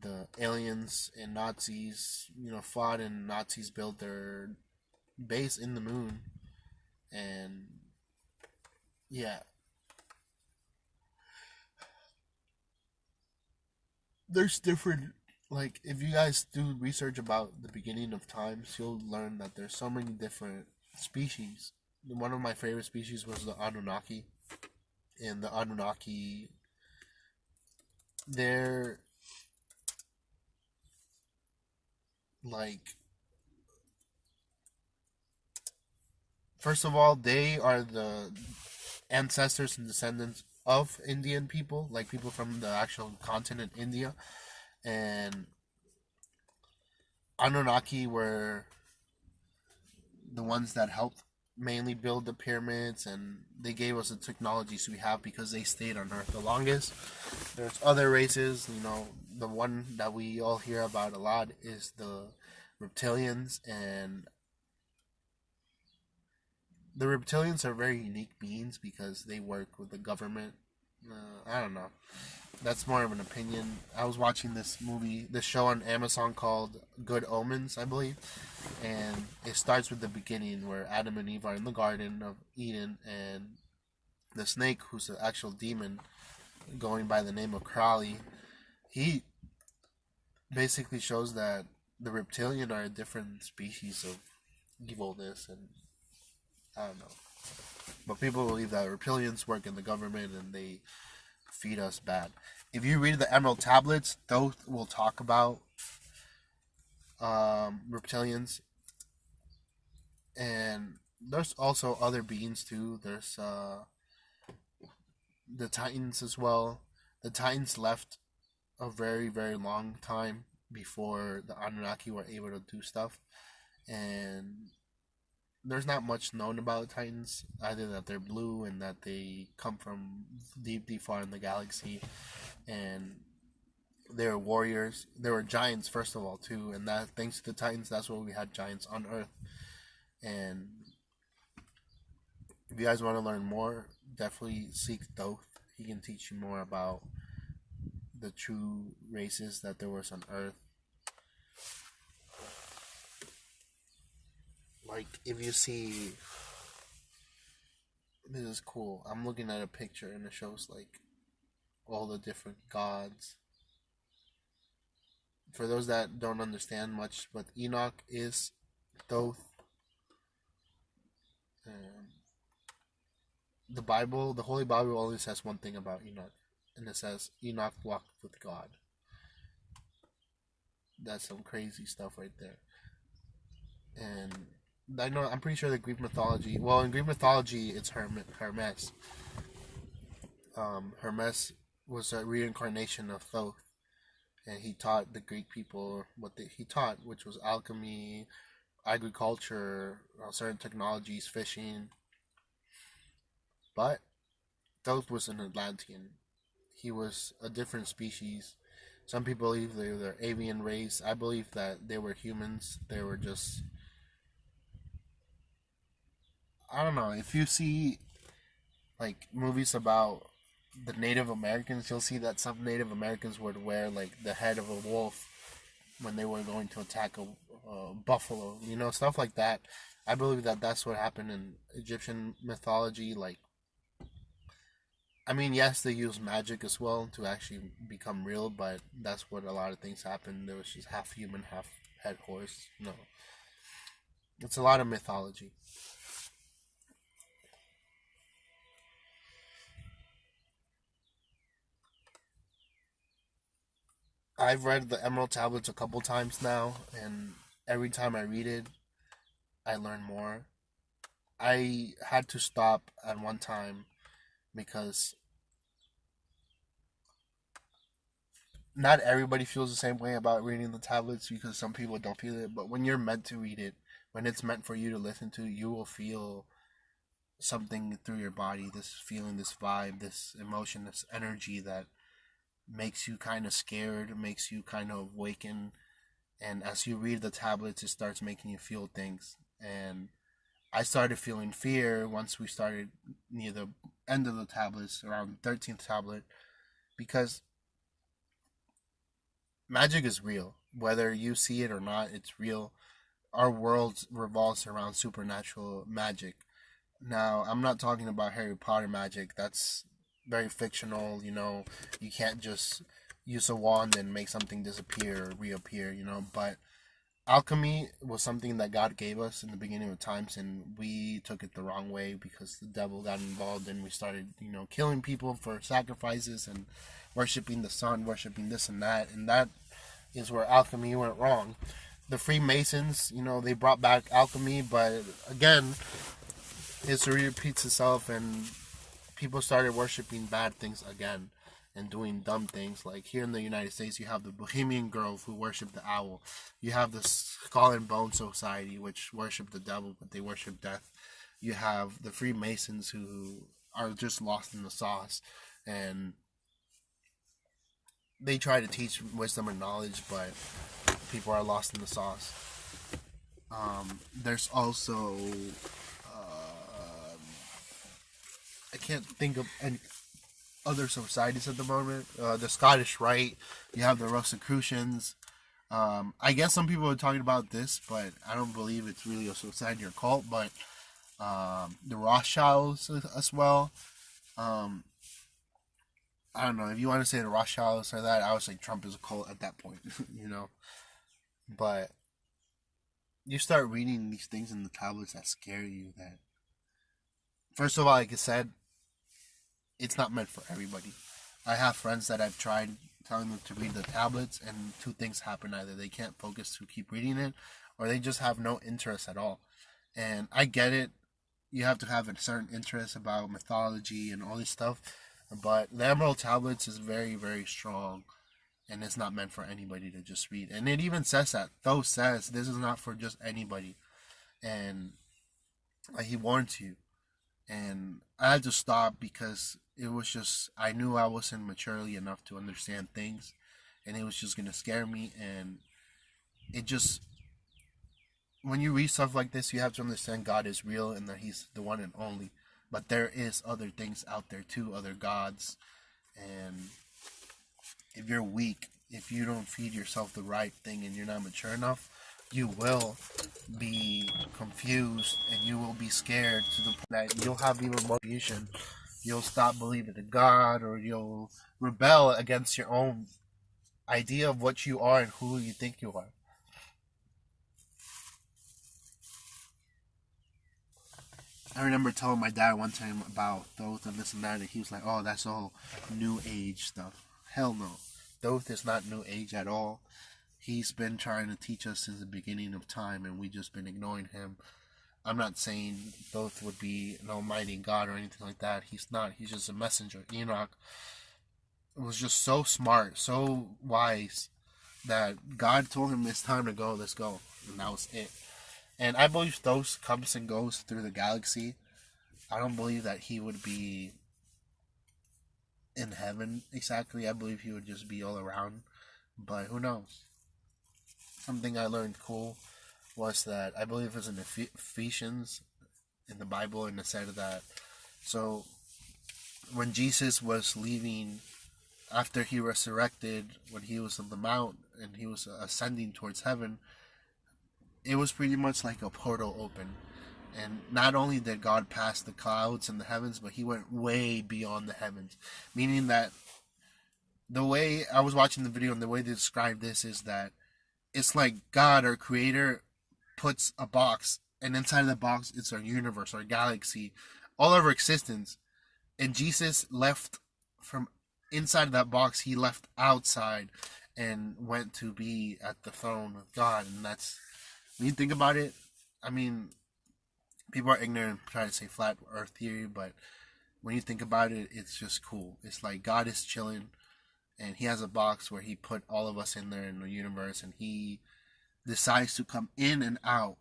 the aliens and Nazis, fought, and Nazis built their base in the moon. And yeah, there's different, like, if you guys do research about the beginning of times, you'll learn that there's so many different species. One of my favorite species was the Anunnaki. And the Anunnaki, they're like, first of all, they are the ancestors and descendants of Indian people, like people from the actual continent India, and Anunnaki were the ones that helped mainly build the pyramids, and they gave us the technologies we have because they stayed on Earth the longest. There's other races, the one that we all hear about a lot is the reptilians, and the reptilians are very unique beings because they work with the government. I don't know. That's more of an opinion. I was watching this show on Amazon called Good Omens, I believe, and it starts with the beginning where Adam and Eve are in the Garden of Eden, and the snake, who's an actual demon, going by the name of Crowley, he basically shows that the reptilian are a different species of evilness, and I don't know. But people believe that reptilians work in the government and they feed us bad. If you read the Emerald Tablets, those will talk about reptilians, and there's also other beings too. There's the Titans as well. The Titans left a very, very long time before the Anunnaki were able to do stuff, and there's not much known about Titans, either that they're blue and that they come from deep, deep far in the galaxy, and they were warriors. They were giants, first of all, too, and that thanks to the Titans, that's why we had giants on Earth. And if you guys want to learn more, definitely seek Thoth. He can teach you more about the true races that there was on Earth. Like, if you see, this is cool. I'm looking at a picture and it shows like all the different gods. For those that don't understand much, but Enoch is Thoth. The Bible, the Holy Bible, only says one thing about Enoch, and it says Enoch walked with God. That's some crazy stuff right there. And I'm pretty sure the Greek mythology. Well, in Greek mythology, it's Hermes. Hermes was a reincarnation of Thoth, and he taught the Greek people he taught, which was alchemy, agriculture, certain technologies, fishing. But Thoth was an Atlantean. He was a different species. Some people believe they were the avian race. I believe that they were humans. They were just, I don't know. If you see like movies about the Native Americans, you'll see that some Native Americans would wear like the head of a wolf when they were going to attack a buffalo. Stuff like that. I believe that that's what happened in Egyptian mythology. Like, I mean, yes, they use magic as well to actually become real, but that's what a lot of things happened. There was just half human, half head horse. It's a lot of mythology. I've read the Emerald Tablets a couple times now, and every time I read it, I learn more. I had to stop at one time because not everybody feels the same way about reading the tablets, because some people don't feel it. But when you're meant to read it, when it's meant for you to listen to, you will feel something through your body, this feeling, this vibe, this emotion, this energy that makes you kind of scared, makes you kind of awaken. And as you read the tablets, it starts making you feel things. And I started feeling fear once we started near the end of the tablets, around the 13th tablet, because magic is real. Whether you see it or not, it's real. Our world revolves around supernatural magic. Now, I'm not talking about Harry Potter magic. That's very fictional. You can't just use a wand and make something disappear or reappear. But alchemy was something that God gave us in the beginning of times, and we took it the wrong way because the devil got involved, and we started, killing people for sacrifices and worshiping the sun, worshiping this and that is where alchemy went wrong. The Freemasons, they brought back alchemy, but again, history repeats itself, and people started worshiping bad things again and doing dumb things. Like here in the United States, you have the Bohemian Grove who worship the owl. You have the Skull and Bone Society, which worship the devil, but they worship death. You have the Freemasons who are just lost in the sauce, and they try to teach wisdom and knowledge, but people are lost in the sauce. There's also I can't think of any other societies at the moment. The Scottish Rite, you have the Rosicrucians. I guess some people are talking about this, but I don't believe it's really a society or cult. But the Rothschilds as well. I don't know if you want to say the Rothschilds or that. I would say Trump is a cult at that point, you know. But you start reading these things in the tablets that scare you. That first of all, like I said, it's not meant for everybody. I have friends that I've tried telling them to read the tablets, and two things happen: either they can't focus to keep reading it, or they just have no interest at all. And I get it. You have to have a certain interest about mythology and all this stuff. But the Emerald Tablets is very, very strong, and it's not meant for anybody to just read. And it even says that. Though says this is not for just anybody. And he warns you. And I had to stop because it was just, I knew I wasn't maturely enough to understand things. And it was just going to scare me. And it just, when you read stuff like this, you have to understand God is real and that he's the one and only. But there is other things out there too, other gods. And if you're weak, if you don't feed yourself the right thing and you're not mature enough, you will be confused and you will be scared to the point that you'll have even more confusion. You'll stop believing in God, or you'll rebel against your own idea of what you are and who you think you are. I remember telling my dad one time about Thoth and this and that, and he was like, oh, that's all New Age stuff. Hell no. Thoth is not New Age at all. He's been trying to teach us since the beginning of time, and we've just been ignoring him. I'm not saying Thoth would be an almighty God or anything like that. He's not. He's just a messenger. Enoch was just so smart, so wise, that God told him it's time to go, let's go. And that was it. And I believe Thoth comes and goes through the galaxy. I don't believe that he would be in heaven exactly. I believe he would just be all around. But who knows? Something I learned cool was that I believe it was in Ephesians in the Bible, and it said that, so when Jesus was leaving after he resurrected, when he was on the mount and he was ascending towards heaven, it was pretty much like a portal open. And not only did God pass the clouds and the heavens, but he went way beyond the heavens. Meaning that the way I was watching the video and the way they describe this is that it's like God, our creator, puts a box, and inside of the box it's our universe, our galaxy, all of our existence. And Jesus left from inside of that box, he left outside and went to be at the throne of God. And that's, when you think about it, I mean, people are ignorant and try to say flat earth theory, but when you think about it, it's just cool. It's like God is chilling, and he has a box where he put all of us in there in the universe, and he decides to come in and out.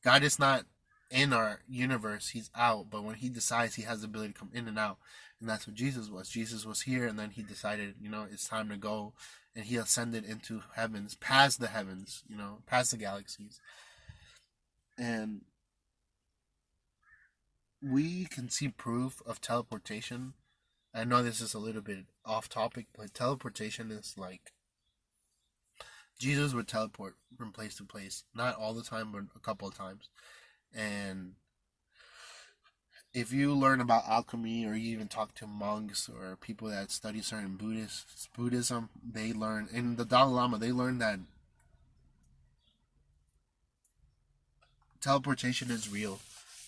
God is not in our universe, he's out, but when he decides, he has the ability to come in and out. And that's what Jesus was. Jesus was here, and then he decided, it's time to go, and he ascended into heavens, past the heavens, past the galaxies. And we can see proof of teleportation. I know this is a little bit off topic, but teleportation is like, Jesus would teleport from place to place. Not all the time, but a couple of times. And if you learn about alchemy, or you even talk to monks or people that study certain Buddhism, they learn, in the Dalai Lama, they learn that teleportation is real.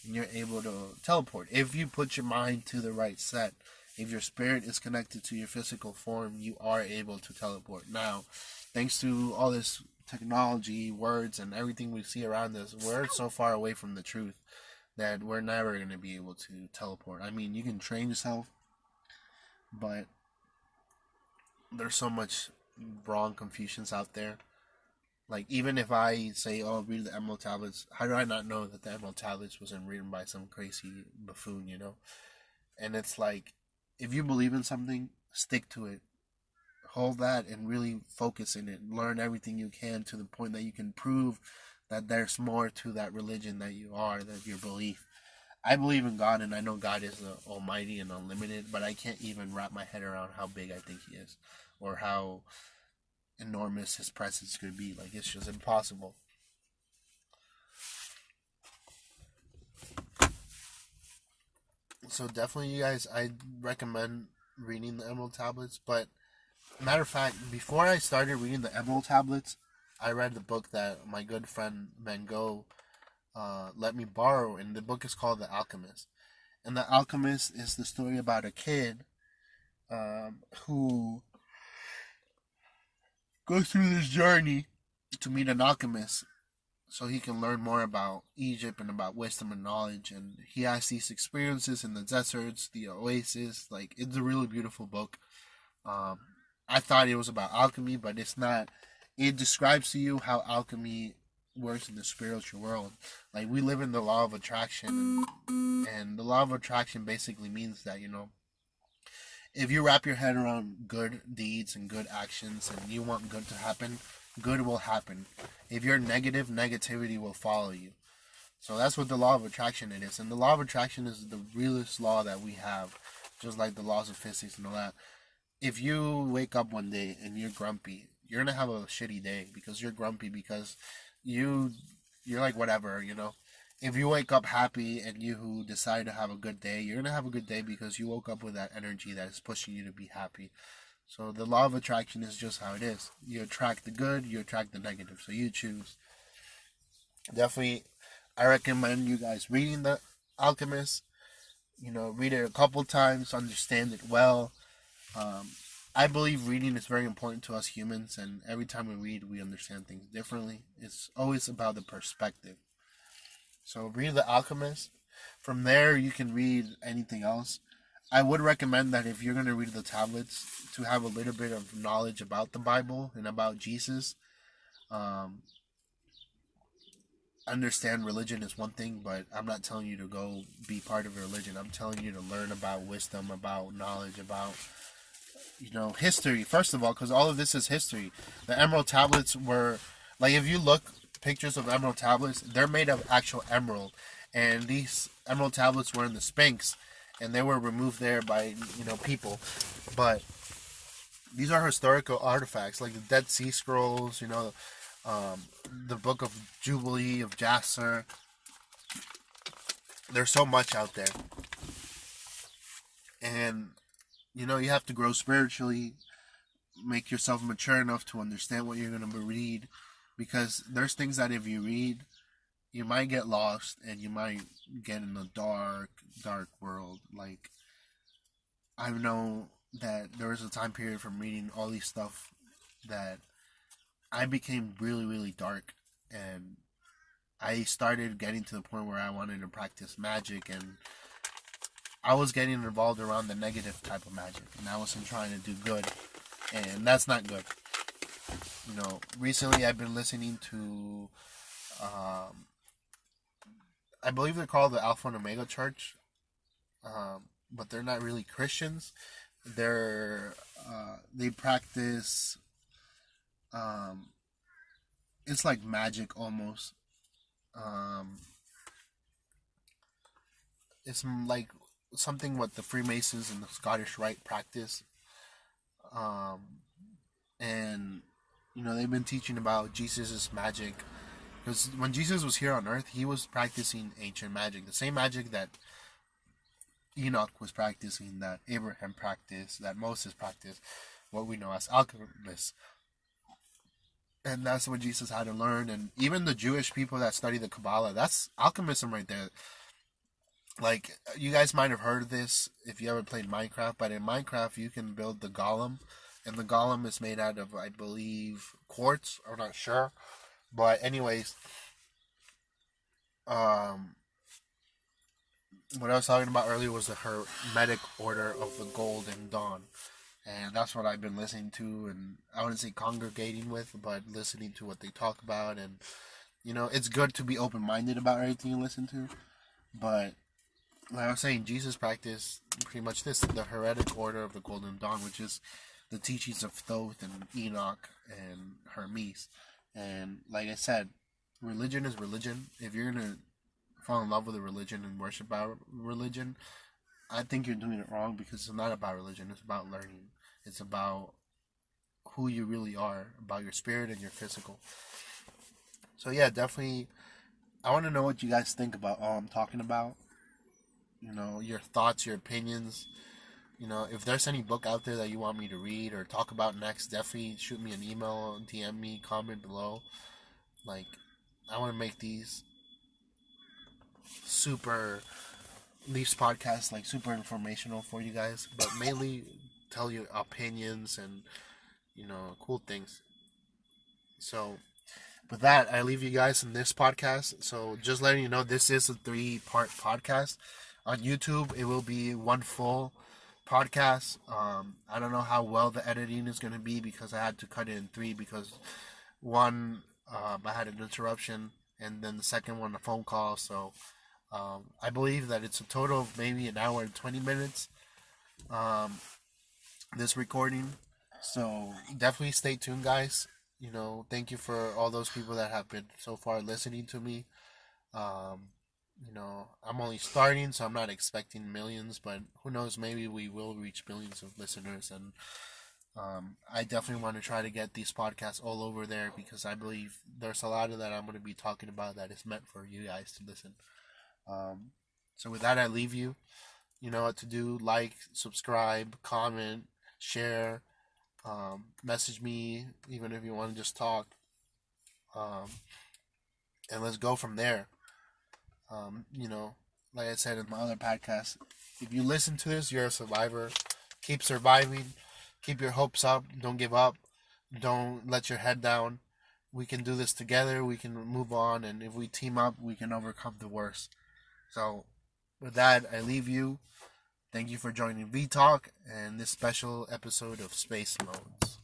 And you're able to teleport if you put your mind to the right set. If your spirit is connected to your physical form, you are able to teleport. Now, thanks to all this technology, words, and everything we see around us, we're so far away from the truth. that we're never going to be able to teleport. I mean, you can train yourself, but there's so much wrong Confucians out there. Like, even if I say, oh, read the Emerald Tablets, how do I not know that the Emerald Tablets wasn't written by some crazy buffoon, you know? And it's like, if you believe in something, stick to it. Hold that and really focus in it. Learn everything you can to the point that you can prove that there's more to that religion that you are, that your belief. I believe in God, and I know God is the Almighty and unlimited, but I can't even wrap my head around how big I think He is, or how enormous His presence could be. Like, it's just impossible. So definitely, you guys, I recommend reading the Emerald Tablets. But matter of fact, before I started reading the Emerald Tablets, I read the book that my good friend Van Gogh let me borrow, and the book is called The Alchemist. And The Alchemist is the story about a kid who goes through this journey to meet an alchemist so he can learn more about Egypt and about wisdom and knowledge. And he has these experiences in the deserts, the oasis. Like, it's a really beautiful book. Um, I thought it was about alchemy, but it's not. It describes to you how alchemy works in the spiritual world. Like, we live in the law of attraction, and the law of attraction basically means that, you know, if you wrap your head around good deeds and good actions and you want good to happen, good will happen. If you're negative, negativity will follow you. So that's what the law of attraction it is. And the law of attraction is the realest law that we have, just like the laws of physics and all that. If you wake up one day and you're grumpy, you're gonna have a shitty day because you're grumpy because you you're like whatever, you know. If you wake up happy and you decide to have a good day, you're gonna have a good day because you woke up with that energy that is pushing you to be happy. So the law of attraction is just how it is. You attract the good, you attract the negative. So you choose. Definitely, I recommend you guys reading The Alchemist. You know, read it a couple times, understand it well. Um, I believe reading is very important to us humans, and every time we read, we understand things differently. It's always about the perspective. So read The Alchemist. From there, you can read anything else. I would recommend that if you're going to read the tablets, to have a little bit of knowledge about the Bible and about Jesus. Um, understand religion is one thing, but I'm not telling you to go be part of a religion. I'm telling you to learn about wisdom, about knowledge, about, you know, history. First of all, because all of this is history. The Emerald Tablets were, like, if you look pictures of Emerald Tablets, they're made of actual emerald, and these Emerald Tablets were in the Sphinx, and they were removed there by, you know, people. But these are historical artifacts, like the Dead Sea Scrolls, you know, the Book of Jubilee of Jasser. There's so much out there, and you know, you have to grow spiritually, make yourself mature enough to understand what you're going to read, because there's things that if you read, you might get lost and you might get in a dark world. Like, I know that there was a time period from reading all these stuff that I became really, really dark, and I started getting to the point where I wanted to practice magic, and I was getting involved around the negative type of magic, and I wasn't trying to do good, and that's not good. You know, recently I've been listening to, I believe they're called the Alpha and Omega Church, but they're not really Christians. They practice, um, it's like magic almost. Um, it's like something what the Freemasons and the Scottish Rite practice. Um, and you know, they've been teaching about Jesus's magic, because when Jesus was here on Earth, he was practicing ancient magic, the same magic that Enoch was practicing, that Abraham practiced, that Moses practiced, what we know as alchemists. And that's what Jesus had to learn. And even the Jewish people that study the Kabbalah, that's alchemism right there. Like, you guys might have heard of this if you ever played Minecraft, but in Minecraft you can build the golem, and the golem is made out of, I believe, quartz. I'm not sure, but anyways, um, what I was talking about earlier was the Hermetic Order of the Golden Dawn. And that's what I've been listening to, and I wouldn't say congregating with, but listening to what they talk about. And it's good to be open minded about everything you listen to. But like I was saying, Jesus practiced pretty much this: the Heretic Order of the Golden Dawn, which is the teachings of Thoth and Enoch and Hermes. And like I said, religion is religion. If you're gonna fall in love with a religion and worship our religion, I think you're doing it wrong, because it's not about religion. It's about learning. It's about who you really are, about your spirit and your physical. So yeah, definitely. I want to know what you guys think about all I'm talking about. Your thoughts, your opinions. If there's any book out there that you want me to read or talk about next, definitely shoot me an email, DM me, comment below. Like, I want to make these podcasts like super informational for you guys, but mainly tell you opinions and cool things. So with that, I leave you guys in this podcast. So just letting you know, this is a 3-part podcast. On YouTube, it will be one full podcast. I don't know how well the editing is going to be, because I had to cut it in 3, because one, I had an interruption, and then the second one, a phone call. So I believe that it's a total of maybe an hour and 20 minutes, this recording. So definitely stay tuned, guys. Thank you for all those people that have been so far listening to me. I'm only starting, so I'm not expecting millions, but who knows, maybe we will reach billions of listeners. And I definitely want to try to get these podcasts all over there, because I believe there's a lot of that I'm going to be talking about that is meant for you guys to listen. So with that, I leave you. You know what to do: like, subscribe, comment, share, message me, even if you want to just talk, and let's go from there. Like I said in my other podcast, if you listen to this, you're a survivor. Keep surviving. Keep your hopes up. Don't give up. Don't let your head down. We can do this together. We can move on, and if we team up, we can overcome the worst. So, with that, I leave you. Thank you for joining Vtalk and this special episode of Space Modes.